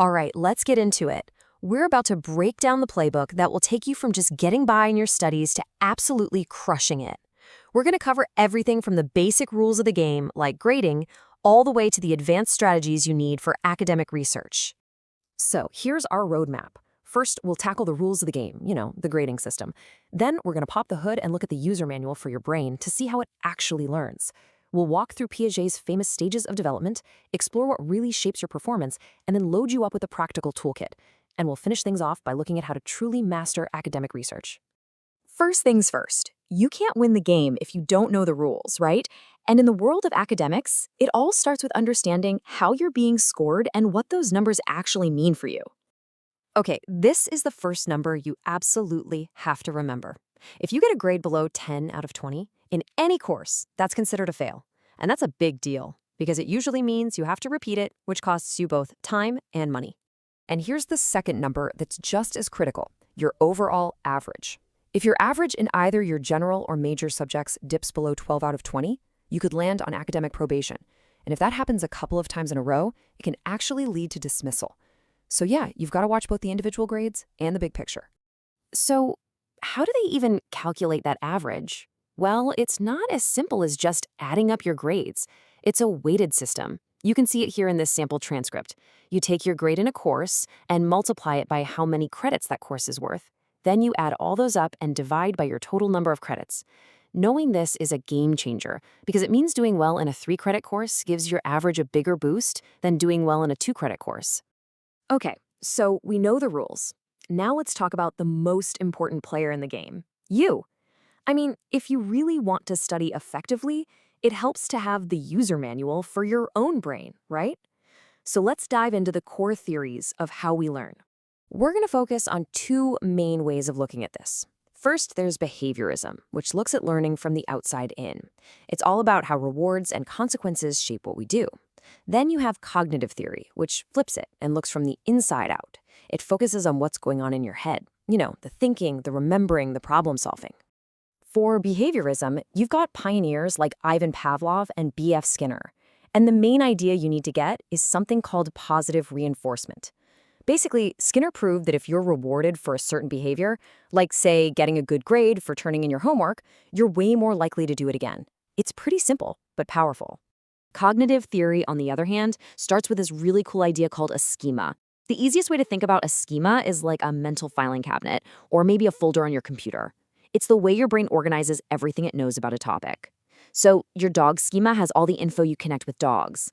All right, let's get into it. We're about to break down the playbook that will take you from just getting by in your studies to absolutely crushing it. We're going to cover everything from the basic rules of the game, like grading, all the way to the advanced strategies you need for academic research. So here's our roadmap. First, we'll tackle the rules of the game, the grading system. Then we're going to pop the hood and look at the user manual for your brain to see how it actually learns. We'll walk through Piaget's famous stages of development, explore what really shapes your performance, and then load you up with a practical toolkit. And we'll finish things off by looking at how to truly master academic research. First things first, you can't win the game if you don't know the rules, right? And in the world of academics, it all starts with understanding how you're being scored and what those numbers actually mean for you. Okay, this is the first number you absolutely have to remember. If you get a grade below 10 out of 20 in any course, that's considered a fail. And that's a big deal because it usually means you have to repeat it, which costs you both time and money. And here's the second number that's just as critical, your overall average. If your average in either your general or major subjects dips below 12 out of 20, you could land on academic probation. And if that happens a couple of times in a row, it can actually lead to dismissal. So yeah, you've got to watch both the individual grades and the big picture. So how do they even calculate that average? Well, it's not as simple as just adding up your grades. It's a weighted system. You can see it here in this sample transcript. You take your grade in a course and multiply it by how many credits that course is worth. Then you add all those up and divide by your total number of credits. Knowing this is a game changer because it means doing well in a 3-credit course gives your average a bigger boost than doing well in a 2-credit course. Okay, so we know the rules. Now let's talk about the most important player in the game, you. I mean, if you really want to study effectively, it helps to have the user manual for your own brain, right? So let's dive into the core theories of how we learn. We're going to focus on 2 main ways of looking at this. First, there's behaviorism, which looks at learning from the outside in. It's all about how rewards and consequences shape what we do. Then you have cognitive theory, which flips it and looks from the inside out. It focuses on what's going on in your head. The thinking, the remembering, the problem solving. For behaviorism, you've got pioneers like Ivan Pavlov and B.F. Skinner. And the main idea you need to get is something called positive reinforcement. Basically, Skinner proved that if you're rewarded for a certain behavior, like, say, getting a good grade for turning in your homework, you're way more likely to do it again. It's pretty simple, but powerful. Cognitive theory, on the other hand, starts with this really cool idea called a schema. The easiest way to think about a schema is like a mental filing cabinet, or maybe a folder on your computer. It's the way your brain organizes everything it knows about a topic. So your dog schema has all the info you connect with dogs.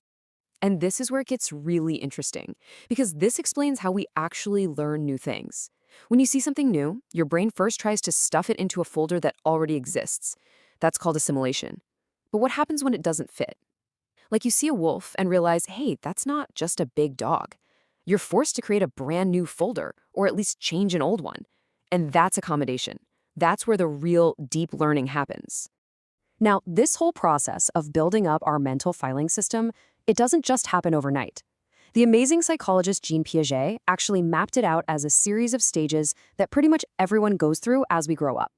And this is where it gets really interesting, because this explains how we actually learn new things. When you see something new, your brain first tries to stuff it into a folder that already exists. That's called assimilation. But what happens when it doesn't fit? Like you see a wolf and realize, hey, that's not just a big dog. You're forced to create a brand new folder, or at least change an old one. And that's accommodation. That's where the real deep learning happens. Now, this whole process of building up our mental filing system, it doesn't just happen overnight. The amazing psychologist Jean Piaget actually mapped it out as a series of stages that pretty much everyone goes through as we grow up.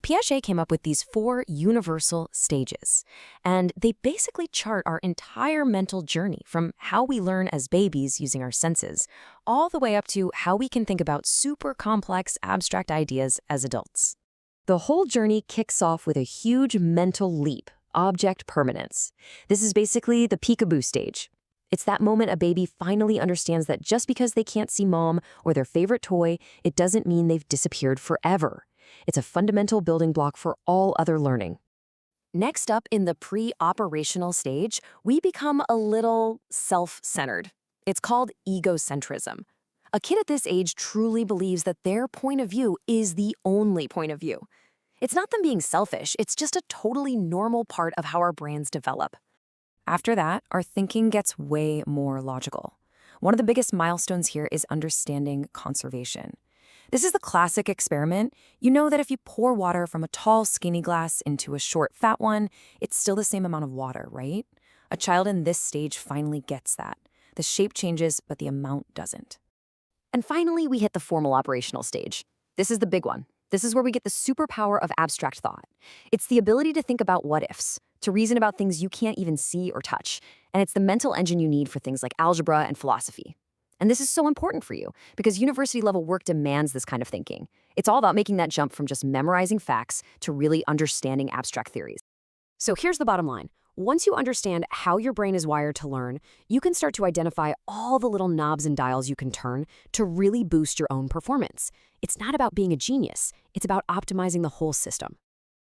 Piaget came up with these 4 universal stages, and they basically chart our entire mental journey from how we learn as babies using our senses, all the way up to how we can think about super complex abstract ideas as adults. The whole journey kicks off with a huge mental leap, object permanence. This is basically the peekaboo stage. It's that moment a baby finally understands that just because they can't see mom or their favorite toy, it doesn't mean they've disappeared forever. It's a fundamental building block for all other learning. Next up, in the pre-operational stage, we become a little self-centered. It's called egocentrism. A kid at this age truly believes that their point of view is the only point of view. It's not them being selfish, it's just a totally normal part of how our brains develop. After that, our thinking gets way more logical. One of the biggest milestones here is understanding conservation. This is the classic experiment. You know that if you pour water from a tall, skinny glass into a short, fat one, it's still the same amount of water, right? A child in this stage finally gets that. The shape changes, but the amount doesn't. And finally, we hit the formal operational stage. This is the big one. This is where we get the superpower of abstract thought. It's the ability to think about what-ifs, to reason about things you can't even see or touch. And it's the mental engine you need for things like algebra and philosophy. And this is so important for you because university level work demands this kind of thinking. It's all about making that jump from just memorizing facts to really understanding abstract theories. So here's the bottom line. Once you understand how your brain is wired to learn, you can start to identify all the little knobs and dials you can turn to really boost your own performance. It's not about being a genius, it's about optimizing the whole system.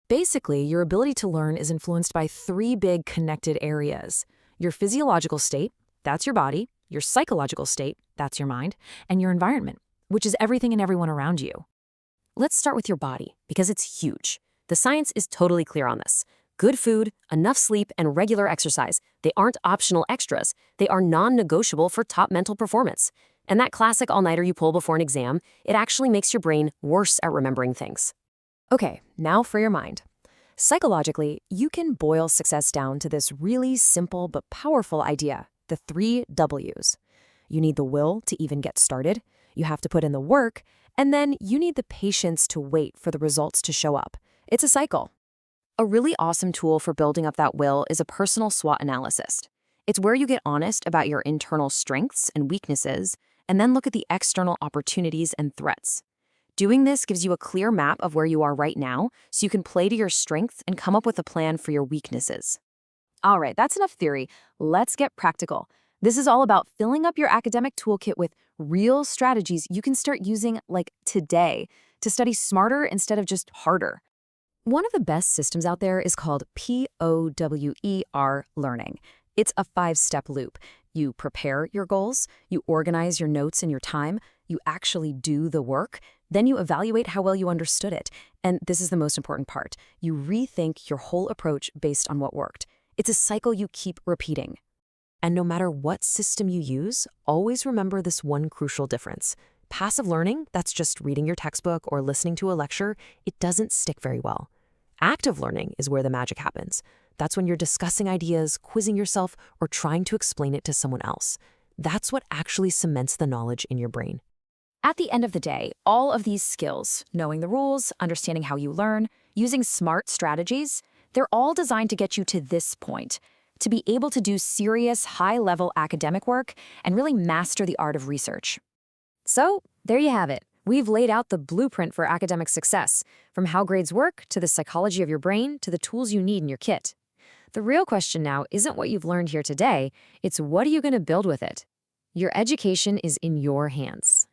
Basically, your ability to learn is influenced by three big connected areas. Your physiological state, that's your body, your psychological state, that's your mind, and your environment, which is everything and everyone around you. Let's start with your body, because it's huge. The science is totally clear on this. Good food, enough sleep, and regular exercise, they aren't optional extras. They are non-negotiable for top mental performance. And that classic all-nighter you pull before an exam, it actually makes your brain worse at remembering things. Okay, now for your mind. Psychologically, you can boil success down to this really simple but powerful idea, the 3 W's. You need the will to even get started, you have to put in the work, and then you need the patience to wait for the results to show up. It's a cycle. A really awesome tool for building up that will is a personal SWOT analysis. It's where you get honest about your internal strengths and weaknesses, and then look at the external opportunities and threats. Doing this gives you a clear map of where you are right now, so you can play to your strengths and come up with a plan for your weaknesses. All right, that's enough theory. Let's get practical. This is all about filling up your academic toolkit with real strategies you can start using like today to study smarter instead of just harder. One of the best systems out there is called POWER learning. It's a 5-step loop. You prepare your goals, you organize your notes and your time, you actually do the work, then you evaluate how well you understood it. And this is the most important part. You rethink your whole approach based on what worked. It's a cycle you keep repeating. And no matter what system you use, always remember this one crucial difference. Passive learning, that's just reading your textbook or listening to a lecture, it doesn't stick very well. Active learning is where the magic happens. That's when you're discussing ideas, quizzing yourself, or trying to explain it to someone else. That's what actually cements the knowledge in your brain. At the end of the day, all of these skills, knowing the rules, understanding how you learn, using smart strategies, they're all designed to get you to this point, to be able to do serious, high-level academic work and really master the art of research. So, there you have it. We've laid out the blueprint for academic success, from how grades work to the psychology of your brain to the tools you need in your kit. The real question now isn't what you've learned here today, it's what are you going to build with it? Your education is in your hands.